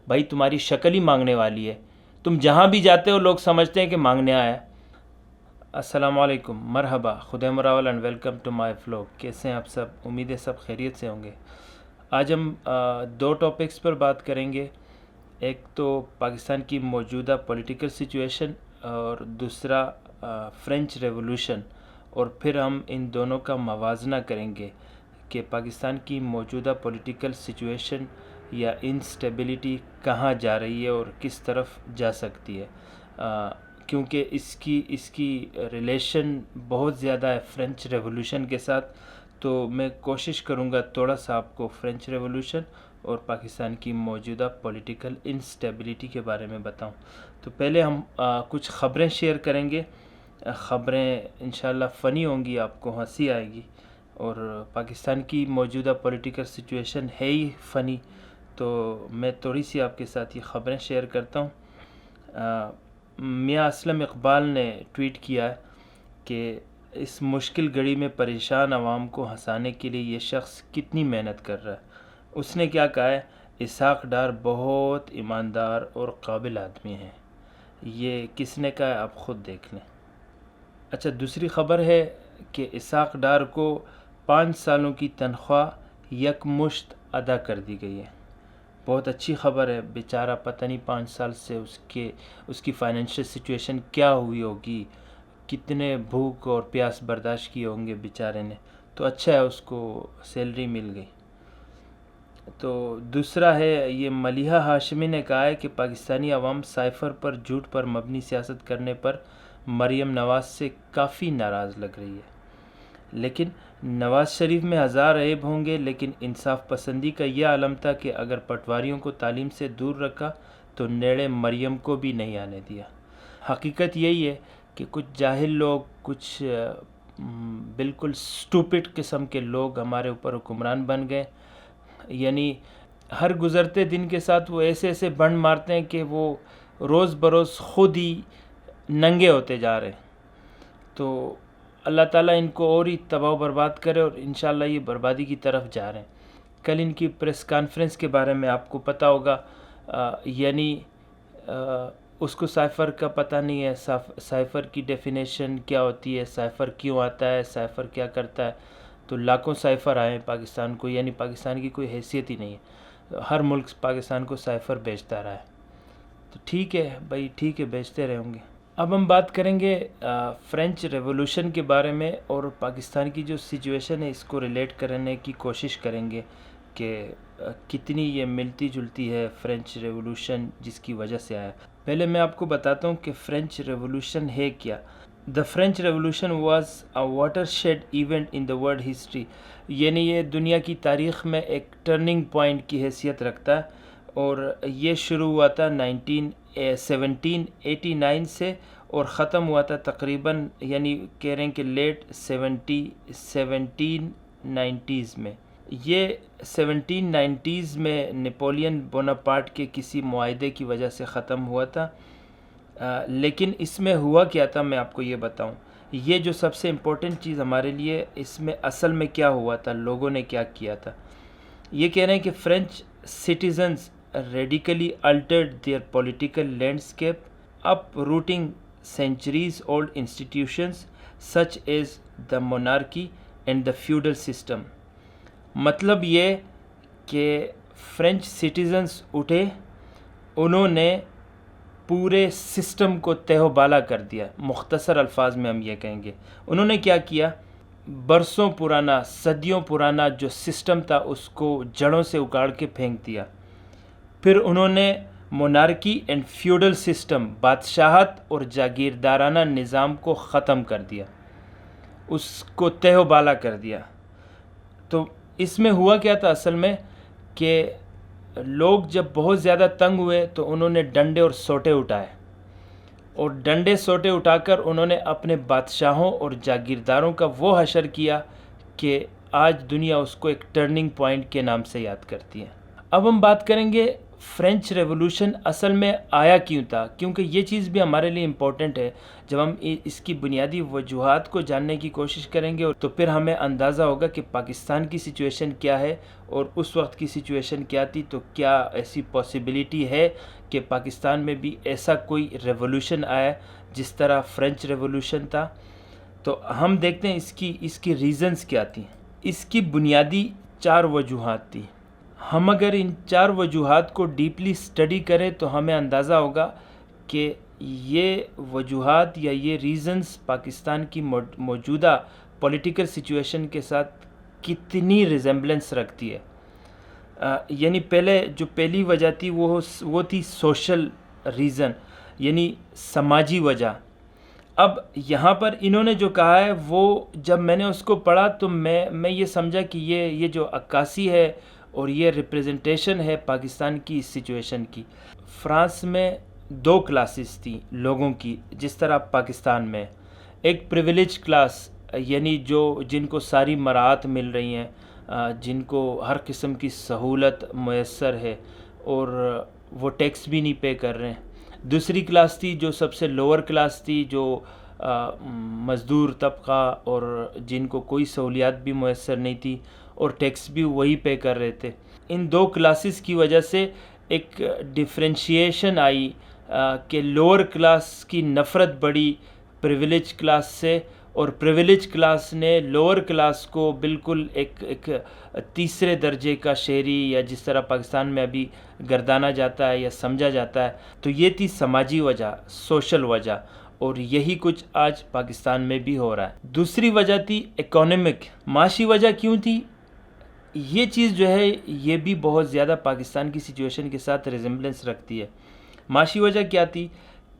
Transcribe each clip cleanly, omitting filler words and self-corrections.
بھائی تمہاری شکل ہی مانگنے والی ہے، تم جہاں بھی جاتے ہو لوگ سمجھتے ہیں کہ مانگنے آیا ہے۔ السلام علیکم، مرحبا، خدا مراول and welcome to my flog. کیسے ہیں آپ سب؟ امید ہے سب خیریت سے ہوں گے۔ آج ہم دو ٹاپکس پر بات کریں گے، ایک تو پاکستان کی موجودہ پولیٹیکل سچویشن اور دوسرا فرینچ ریولوشن، اور پھر ہم ان دونوں کا موازنہ کریں گے کہ پاکستان کی موجودہ پولیٹیکل سچویشن یا انسٹیبلٹی کہاں جا رہی ہے اور کس طرف جا سکتی ہے، کیونکہ اس کی ریلیشن بہت زیادہ ہے فرینچ ریولوشن کے ساتھ۔ تو میں کوشش کروں گا تھوڑا سا آپ کو فرینچ ریولوشن اور پاکستان کی موجودہ پولیٹیکل انسٹیبلٹی کے بارے میں بتاؤں۔ تو پہلے ہم کچھ خبریں شیئر کریں گے۔ خبریں انشاءاللہ فنی ہوں گی، آپ کو ہنسی آئے گی، اور پاکستان کی موجودہ پولیٹیکل سچویشن ہے ہی فنی، تو میں تھوڑی سی آپ کے ساتھ یہ خبریں شیئر کرتا ہوں۔ میاں اسلم اقبال نے ٹویٹ کیا ہے کہ اس مشکل گھڑی میں پریشان عوام کو ہنسانے کے لیے یہ شخص کتنی محنت کر رہا ہے۔ اس نے کیا کہا ہے؟ اسحاق ڈار بہت ایماندار اور قابل آدمی ہیں۔ یہ کس نے کہا ہے؟ آپ خود دیکھ لیں۔ اچھا، دوسری خبر ہے کہ اسحاق ڈار کو 5 سالوں کی تنخواہ یکمشت ادا کر دی گئی ہے۔ بہت اچھی خبر ہے، بیچارہ پتہ نہیں 5 سال سے اس کی فائنینشیل سچویشن کیا ہوئی ہوگی، کتنے بھوک اور پیاس برداشت کیے ہوں گے بیچارے نے، تو اچھا ہے اس کو سیلری مل گئی۔ تو دوسرا ہے، یہ ملیحہ ہاشمی نے کہا ہے کہ پاکستانی عوام سائفر پر جھوٹ پر مبنی سیاست کرنے پر مریم نواز سے کافی ناراض لگ رہی ہے، لیکن نواز شریف میں ہزار عیب ہوں گے، لیکن انصاف پسندی کا یہ عالم تھا کہ اگر پٹواریوں کو تعلیم سے دور رکھا تو نیڑے مریم کو بھی نہیں آنے دیا۔ حقیقت یہی ہے کہ کچھ جاہل لوگ، کچھ بالکل سٹوپڈ قسم کے لوگ ہمارے اوپر حکمران بن گئے، یعنی ہر گزرتے دن کے ساتھ وہ ایسے بنڈ مارتے ہیں کہ وہ روز بروز خود ہی ننگے ہوتے جا رہے ہیں۔ تو اللہ تعالیٰ ان کو اور ہی تباہ و برباد کرے، اور انشاءاللہ یہ بربادی کی طرف جا رہے ہیں۔ کل ان کی پریس کانفرنس کے بارے میں آپ کو پتہ ہوگا، یعنی اس کو سائفر کا پتہ نہیں ہے، سائفر کی ڈیفینیشن کیا ہوتی ہے، سائفر کیوں آتا ہے، سائفر کیا کرتا ہے۔ تو لاکھوں سائفر آئے ہیں پاکستان کو، یعنی پاکستان کی کوئی حیثیت ہی نہیں ہے، ہر ملک پاکستان کو سائفر بیچتا رہا ہے۔ تو ٹھیک ہے بھائی، ٹھیک ہے، بیچتے رہیں گے۔ اب ہم بات کریں گے فرینچ ریولوشن کے بارے میں، اور پاکستان کی جو سچویشن ہے اس کو ریلیٹ کرنے کی کوشش کریں گے کہ کتنی یہ ملتی جلتی ہے فرینچ ریولوشن جس کی وجہ سے آیا۔ پہلے میں آپ کو بتاتا ہوں کہ فرینچ ریولوشن ہے کیا۔ The French Revolution was a watershed event in the world history، یعنی یہ دنیا کی تاریخ میں ایک ٹرننگ پوائنٹ کی حیثیت رکھتا ہے، اور یہ شروع ہوا تھا 1789 سے، اور ختم ہوا تھا تقریباً، یعنی کہہ رہے ہیں کہ لیٹ 1790s میں۔ یہ 1790s میں نیپولین بوناپارٹ کے کسی معاہدے کی وجہ سے ختم ہوا تھا، لیکن اس میں ہوا کیا تھا میں آپ کو یہ بتاؤں۔ یہ جو سب سے امپورٹنٹ چیز ہمارے لیے، اس میں اصل میں کیا ہوا تھا، لوگوں نے کیا کیا تھا۔ یہ کہہ رہے ہیں کہ French citizens radically altered their political landscape, uprooting centuries old institutions such as the monarchy and the feudal system۔ مطلب یہ کہ فرینچ سٹیزنز اٹھے، انہوں نے پورے سسٹم کو تہ و بالا کر دیا۔ مختصر الفاظ میں ہم یہ کہیں گے، انہوں نے کیا کیا، برسوں پرانا، صدیوں پرانا جو سسٹم تھا اس کو جڑوں سے اکاڑ کے پھینک دیا۔ پھر انہوں نے مونارکی اینڈ فیوڈل سسٹم، بادشاہت اور جاگیردارانہ نظام کو ختم کر دیا، اس کو تہ و بالا کر دیا۔ تو اس میں ہوا کیا تھا اصل میں کہ لوگ جب بہت زیادہ تنگ ہوئے تو انہوں نے ڈنڈے اور سوٹے اٹھائے، اور ڈنڈے سوٹے اٹھا کر انہوں نے اپنے بادشاہوں اور جاگیرداروں کا وہ حشر کیا کہ آج دنیا اس کو ایک ٹرننگ پوائنٹ کے نام سے یاد کرتی ہے۔ اب ہم بات کریں گے فرینچ ریولوشن اصل میں آیا کیوں تھا، کیونکہ یہ چیز بھی ہمارے لیے امپورٹنٹ ہے۔ جب ہم اس کی بنیادی وجوہات کو جاننے کی کوشش کریں گے تو پھر ہمیں اندازہ ہوگا کہ پاکستان کی سچویشن کیا ہے اور اس وقت کی سچویشن کیا تھی، تو کیا ایسی پاسبلٹی ہے کہ پاکستان میں بھی ایسا کوئی ریولوشن آیا جس طرح فرینچ ریولوشن تھا۔ تو ہم دیکھتے ہیں اس کی ریزنز کیا تھی۔ اس کی بنیادی 4 وجوہات تھی۔ ہم اگر ان 4 وجوہات کو ڈیپلی اسٹڈی کریں تو ہمیں اندازہ ہوگا کہ یہ وجوہات یا یہ ریزنز پاکستان کی موجودہ پولیٹیکل سچویشن کے ساتھ کتنی ریزمبلنس رکھتی ہے۔ یعنی پہلی وجہ تھی وہ تھی سوشل ریزن، یعنی سماجی وجہ۔ اب یہاں پر انہوں نے جو کہا ہے وہ جب میں نے اس کو پڑھا تو میں یہ سمجھا کہ یہ جو عکاسی ہے اور یہ ریپریزنٹیشن ہے پاکستان کی اس سچویشن کی۔ فرانس میں 2 کلاسز تھیں لوگوں کی، جس طرح پاکستان میں ایک پریویلیج کلاس، یعنی جن کو ساری مراعات مل رہی ہیں، جن کو ہر قسم کی سہولت میسر ہے اور وہ ٹیکس بھی نہیں پے کر رہے ہیں۔ دوسری کلاس تھی جو سب سے لوور کلاس تھی، جو مزدور طبقہ اور جن کو کوئی سہولیات بھی میسر نہیں تھی اور ٹیکس بھی وہی پے کر رہے تھے۔ ان 2 کلاسز کی وجہ سے ایک ڈیفرینشیشن آئی کہ لوور کلاس کی نفرت بڑھی پریویلیج کلاس سے، اور پریویلیج کلاس نے لوور کلاس کو بالکل ایک تیسرے درجے کا شہری، یا جس طرح پاکستان میں ابھی گردانا جاتا ہے یا سمجھا جاتا ہے۔ تو یہ تھی سماجی وجہ، سوشل وجہ، اور یہی کچھ آج پاکستان میں بھی ہو رہا ہے۔ دوسری وجہ تھی اکانومک، معاشی وجہ کیوں تھی؟ یہ چیز جو ہے یہ بھی بہت زیادہ پاکستان کی سچویشن کے ساتھ ریزمبلنس رکھتی ہے۔ معاشی وجہ کیا تھی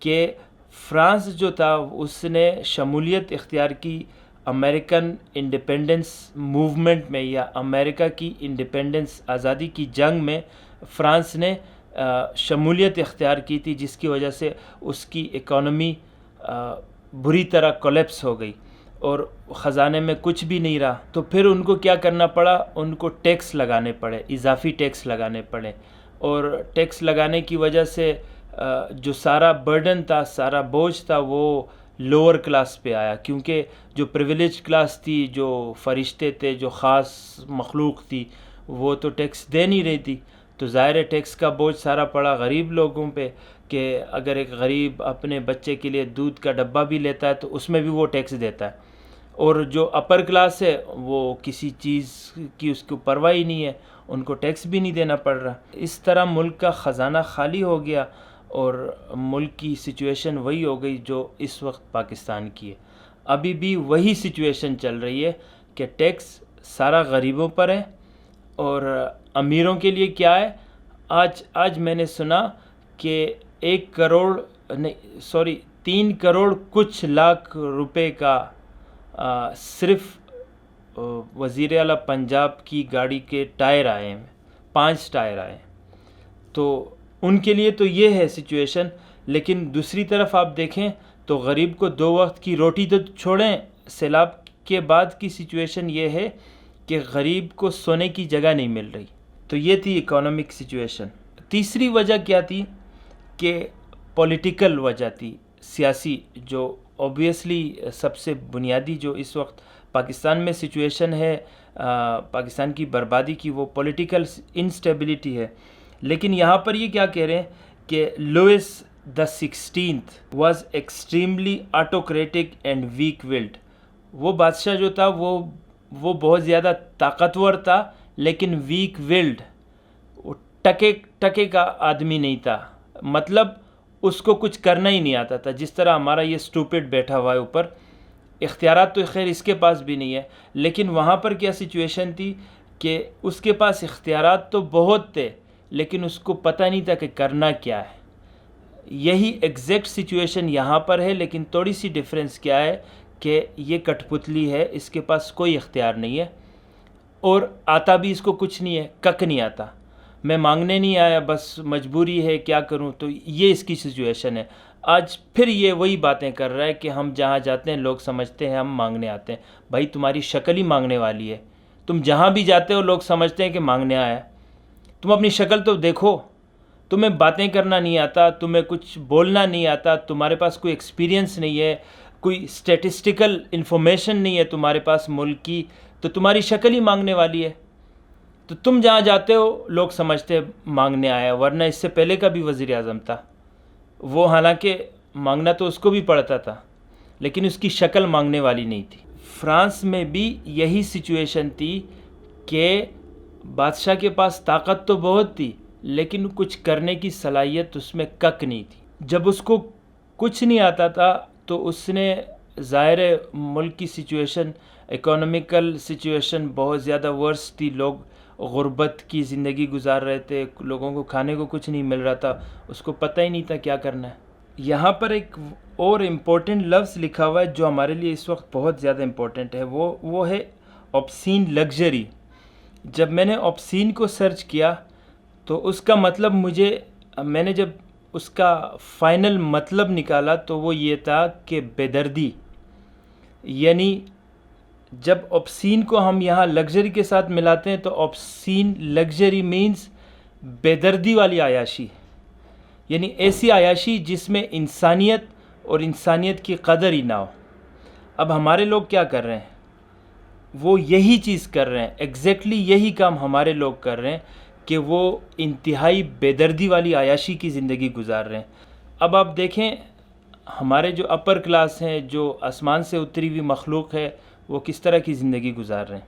کہ فرانس جو تھا اس نے شمولیت اختیار کی امریکن انڈیپینڈنس موومنٹ میں، یا امریکہ کی انڈیپینڈنس آزادی کی جنگ میں فرانس نے شمولیت اختیار کی تھی، جس کی وجہ سے اس کی اکانومی بری طرح کولیپس ہو گئی اور خزانے میں کچھ بھی نہیں رہا۔ تو پھر ان کو کیا کرنا پڑا؟ ان کو ٹیکس لگانے پڑے، اضافی ٹیکس لگانے پڑے، اور ٹیکس لگانے کی وجہ سے جو سارا برڈن تھا، سارا بوجھ تھا، وہ لوور کلاس پہ آیا، کیونکہ جو پریویلیج کلاس تھی، جو فرشتے تھے، جو خاص مخلوق تھی، وہ تو ٹیکس دے نہیں رہی تھی۔ تو ظاہر ہے ٹیکس کا بوجھ سارا پڑا غریب لوگوں پہ، کہ اگر ایک غریب اپنے بچے کے لیے دودھ کا ڈبہ بھی لیتا ہے تو اس میں بھی وہ ٹیکس دیتا ہے، اور جو اپر کلاس ہے وہ کسی چیز کی اس کو پرواہ ہی نہیں ہے، ان کو ٹیکس بھی نہیں دینا پڑ رہا۔ اس طرح ملک کا خزانہ خالی ہو گیا اور ملک کی سچویشن وہی ہو گئی جو اس وقت پاکستان کی ہے۔ ابھی بھی وہی سچویشن چل رہی ہے کہ ٹیکس سارا غریبوں پر ہے، اور امیروں کے لیے کیا ہے؟ آج میں نے سنا کہ 3 کروڑ کچھ لاکھ روپے کا صرف وزیر اعلیٰ پنجاب کی گاڑی کے ٹائر آئے ہیں، 5 ٹائر آئے ہیں۔ تو ان کے لیے تو یہ ہے سچویشن، لیکن دوسری طرف آپ دیکھیں تو غریب کو 2 وقت کی روٹی تو چھوڑیں، سیلاب کے بعد کی سچویشن یہ ہے کہ غریب کو سونے کی جگہ نہیں مل رہی۔ تو یہ تھی اکانومک سچویشن۔ تیسری وجہ کیا تھی کہ پولیٹیکل وجہ تھی، سیاسی، جو اوبویسلی سب سے بنیادی جو اس وقت پاکستان میں سچویشن ہے، پاکستان کی بربادی کی، وہ پولیٹیکل انسٹیبلٹی ہے۔ لیکن یہاں پر یہ کیا کہہ رہے ہیں کہ Louis the 16th was extremely autocratic and weak willed۔ وہ بادشاہ جو تھا وہ بہت زیادہ طاقتور تھا، لیکن ویک ولڈ، وہ ٹکے کا آدمی نہیں تھا، مطلب اس کو کچھ کرنا ہی نہیں آتا تھا، جس طرح ہمارا یہ اسٹوپڈ بیٹھا ہوا ہے اوپر۔ اختیارات تو خیر اس کے پاس بھی نہیں ہے، لیکن وہاں پر کیا سچویشن تھی کہ اس کے پاس اختیارات تو بہت تھے، لیکن اس کو پتہ نہیں تھا کہ کرنا کیا ہے۔ یہی ایگزیکٹ سچویشن یہاں پر ہے، لیکن تھوڑی سی ڈیفرنس کیا ہے کہ یہ کٹ پتلی ہے، اس کے پاس کوئی اختیار نہیں ہے، اور آتا بھی اس کو کچھ نہیں ہے، کک نہیں آتا، میں مانگنے نہیں آیا، بس مجبوری ہے، کیا کروں۔ تو یہ اس کی سچویشن ہے۔ آج پھر یہ وہی باتیں کر رہا ہے کہ ہم جہاں جاتے ہیں لوگ سمجھتے ہیں ہم مانگنے آتے ہیں۔ بھائی تمہاری شکل ہی مانگنے والی ہے، تم جہاں بھی جاتے ہو لوگ سمجھتے ہیں کہ مانگنے آیا، تم اپنی شکل تو دیکھو، تمہیں باتیں کرنا نہیں آتا، تمہیں کچھ بولنا نہیں آتا، تمہارے پاس کوئی ایکسپیرینس نہیں ہے، کوئی اسٹیٹسٹیکل انفارمیشن نہیں ہے تمہارے پاس ملک کی، تو تمہاری شکل ہی مانگنے والی ہے. تو تم جہاں جاتے ہو لوگ سمجھتے مانگنے آیا، ورنہ اس سے پہلے کا بھی وزیر اعظم تھا، وہ حالانکہ مانگنا تو اس کو بھی پڑتا تھا لیکن اس کی شکل مانگنے والی نہیں تھی. فرانس میں بھی یہی سچویشن تھی کہ بادشاہ کے پاس طاقت تو بہت تھی لیکن کچھ کرنے کی صلاحیت اس میں کک نہیں تھی. جب اس کو کچھ نہیں آتا تھا تو اس نے ظاہر ملک کی سچویشن، اکانومیکل سچویشن بہت زیادہ ورس تھی، لوگ غربت کی زندگی گزار رہے تھے، لوگوں کو کھانے کو کچھ نہیں مل رہا تھا، اس کو پتہ ہی نہیں تھا کیا کرنا ہے. یہاں پر ایک اور امپورٹنٹ لفظ لکھا ہوا ہے جو ہمارے لیے اس وقت بہت زیادہ امپورٹنٹ ہے، وہ ہے آبسین لگژری. جب میں نے آبسین کو سرچ کیا تو اس کا مطلب میں نے جب اس کا فائنل مطلب نکالا تو وہ یہ تھا کہ بے دردی. یعنی جب آبسین کو ہم یہاں لگژری کے ساتھ ملاتے ہیں تو آبسین لگژری مینز بے دردی والی عیاشی، یعنی ایسی عیاشی جس میں انسانیت اور انسانیت کی قدر ہی نہ ہو. اب ہمارے لوگ کیا کر رہے ہیں؟ وہ یہی چیز کر رہے ہیں، ایگزیکٹلی یہی کام ہمارے لوگ کر رہے ہیں کہ وہ انتہائی بے دردی والی عیاشی کی زندگی گزار رہے ہیں. اب آپ دیکھیں ہمارے جو اپر کلاس ہیں، جو آسمان سے اتری ہوئی مخلوق ہے، وہ کس طرح کی زندگی گزار رہے ہیں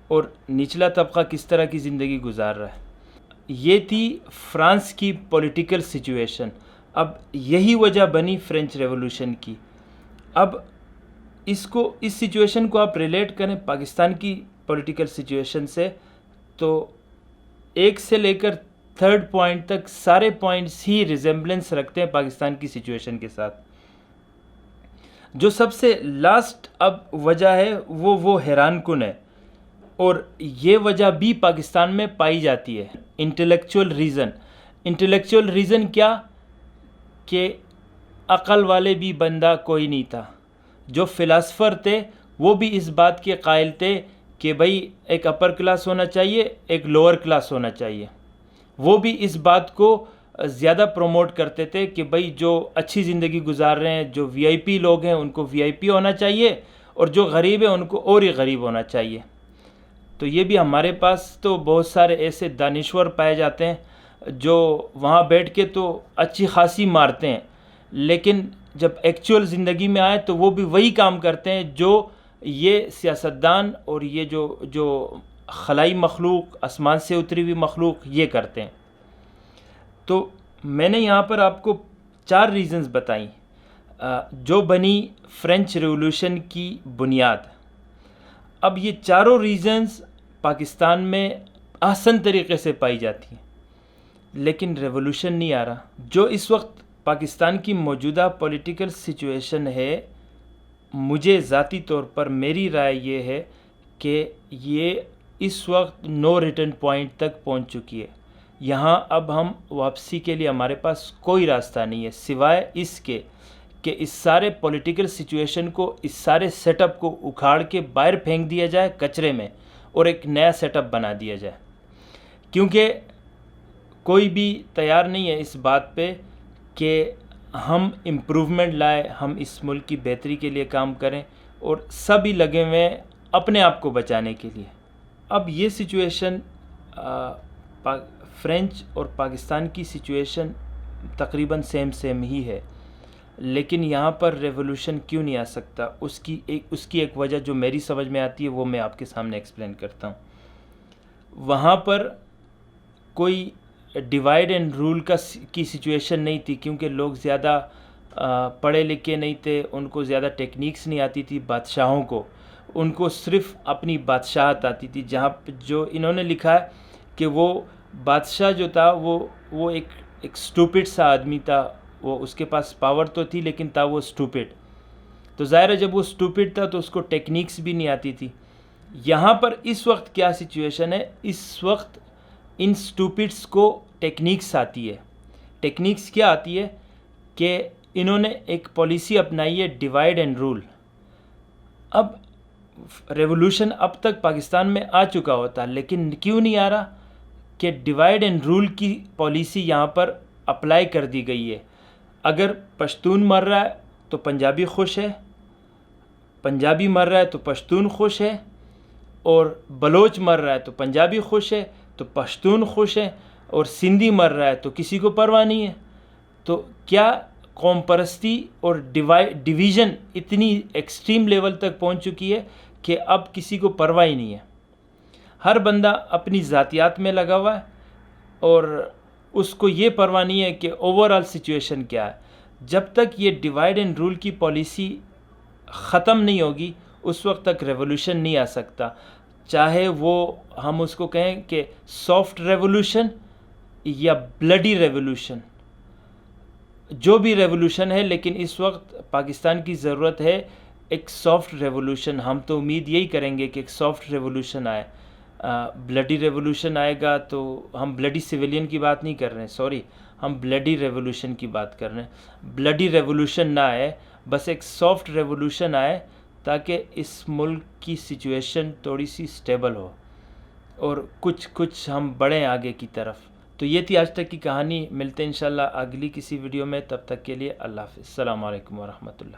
اور نچلا طبقہ کس طرح کی زندگی گزار رہا ہے. یہ تھی فرانس کی پولیٹیکل سچویشن. اب یہی وجہ بنی فرینچ ریولوشن کی. اب اس سچویشن کو آپ ریلیٹ کریں پاکستان کی پولیٹیکل سچویشن سے تو ایک سے لے کر تھرڈ پوائنٹ تک سارے پوائنٹس ہی ریزمبلنس رکھتے ہیں پاکستان کی سچویشن کے ساتھ. جو سب سے لاسٹ اب وجہ ہے وہ حیران کن ہے، اور یہ وجہ بھی پاکستان میں پائی جاتی ہے. انٹلیکچول ریزن کیا کہ عقل والے بھی بندہ کوئی نہیں تھا. جو فلاسفر تھے وہ بھی اس بات کے قائل تھے کہ بھئی ایک اپر کلاس ہونا چاہیے، ایک لوور کلاس ہونا چاہیے. وہ بھی اس بات کو زیادہ پروموٹ کرتے تھے کہ بھئی جو اچھی زندگی گزار رہے ہیں، جو وی آئی پی لوگ ہیں ان کو وی آئی پی ہونا چاہیے، اور جو غریب ہیں ان کو اور ہی غریب ہونا چاہیے. تو یہ بھی ہمارے پاس تو بہت سارے ایسے دانشور پائے جاتے ہیں جو وہاں بیٹھ کے تو اچھی خاصی مارتے ہیں، لیکن جب ایکچول زندگی میں آئے تو وہ بھی وہی کام کرتے ہیں جو یہ سیاستدان اور یہ جو خلائی مخلوق، آسمان سے اتری ہوئی مخلوق یہ کرتے ہیں. تو میں نے یہاں پر آپ کو 4 ریزنز بتائیں جو بنی فرینچ ریولوشن کی بنیاد. اب یہ چاروں ریزنز پاکستان میں احسن طریقے سے پائی جاتی ہیں لیکن ریولوشن نہیں آ رہا. جو اس وقت پاکستان کی موجودہ پولیٹیکل سچویشن ہے، مجھے ذاتی طور پر میری رائے یہ ہے کہ یہ اس وقت نو ریٹرن پوائنٹ تک پہنچ چکی ہے. یہاں اب ہم واپسی کے لیے ہمارے پاس کوئی راستہ نہیں ہے سوائے اس کے کہ اس سارے پولیٹیکل سچویشن کو، اس سارے سیٹ اپ کو اکھاڑ کے باہر پھینک دیا جائے کچرے میں اور ایک نیا سیٹ اپ بنا دیا جائے. کیونکہ کوئی بھی تیار نہیں ہے اس بات پہ کہ ہم امپروومنٹ لائے، ہم اس ملک کی بہتری کے لیے کام کریں، اور سبھی لگے ہوئے ہیں اپنے آپ کو بچانے کے لیے. اب یہ سچویشن فرینچ اور پاکستان کی سچویشن تقریباً سیم ہی ہے، لیکن یہاں پر ریولوشن کیوں نہیں آ سکتا؟ اس کی ایک وجہ جو میری سمجھ میں آتی ہے وہ میں آپ کے سامنے ایکسپلین کرتا ہوں. وہاں پر کوئی ڈیوائڈ اینڈ رول کی سچویشن نہیں تھی، کیونکہ لوگ زیادہ پڑھے لکھے نہیں تھے، ان کو زیادہ ٹیکنیکس نہیں آتی تھی. بادشاہوں کو ان کو صرف اپنی بادشاہت آتی تھی. جو انہوں نے لکھا ہے کہ وہ بادشاہ جو تھا وہ ایک اسٹوپڈ سا آدمی تھا. وہ اس کے پاس پاور تو تھی لیکن تھا وہ اسٹوپڈ. تو ظاہر ہے جب وہ اسٹوپڈ تھا تو اس کو ٹیکنیکس بھی نہیں آتی تھی. یہاں پر اس وقت کیا سچویشن ہے؟ اس وقت ان اسٹوپڈس کو ٹیکنیکس آتی ہے. ٹیکنیکس کیا آتی ہے کہ انہوں نے ایک پالیسی اپنائی ہے ڈیوائڈ اینڈ رول. اب ریولوشن اب تک پاکستان میں آ چکا ہوتا لیکن کیوں نہیں آ رہا؟ کہ ڈیوائڈ اینڈ رول کی پالیسی یہاں پر اپلائی کر دی گئی ہے. اگر پشتون مر رہا ہے تو پنجابی خوش ہے، پنجابی مر رہا ہے تو پشتون خوش ہے، اور بلوچ مر رہا ہے تو پنجابی خوش ہے تو پشتون خوش ہے، اور سندھی مر رہا ہے تو کسی کو پرواہ نہیں ہے. تو کیا قوم پرستی اور ڈویژن اتنی ایکسٹریم لیول تک پہنچ چکی ہے کہ اب کسی کو پرواہ ہی نہیں ہے. ہر بندہ اپنی ذاتیات میں لگا ہوا ہے اور اس کو یہ پرواہ نہیں ہے کہ اوور آل سچویشن کیا ہے. جب تک یہ ڈیوائڈ اینڈ رول کی پالیسی ختم نہیں ہوگی اس وقت تک ریولوشن نہیں آ سکتا، چاہے وہ ہم اس کو کہیں کہ سافٹ ریولوشن یا بلڈی ریولوشن، جو بھی ریولوشن ہے. لیکن اس وقت پاکستان کی ضرورت ہے ایک سافٹ ریولوشن. ہم تو امید یہی کریں گے کہ ایک سافٹ ریولوشن آئے. بلڈی ریولوشن آئے گا تو ہم بلڈی سویلین کی بات نہیں کر رہے ہیں، ہم بلڈی ریولوشن کی بات کر رہے ہیں. بلڈی ریولوشن نہ آئے، بس ایک سافٹ ریولوشن آئے تاکہ اس ملک کی سچویشن تھوڑی سی سٹیبل ہو اور کچھ ہم بڑھیں آگے کی طرف. تو یہ تھی آج تک کی کہانی. ملتے ہیں انشاءاللہ اگلی کسی ویڈیو میں، تب تک کے لیے اللہ حافظ. السلام علیکم ورحمۃ اللہ.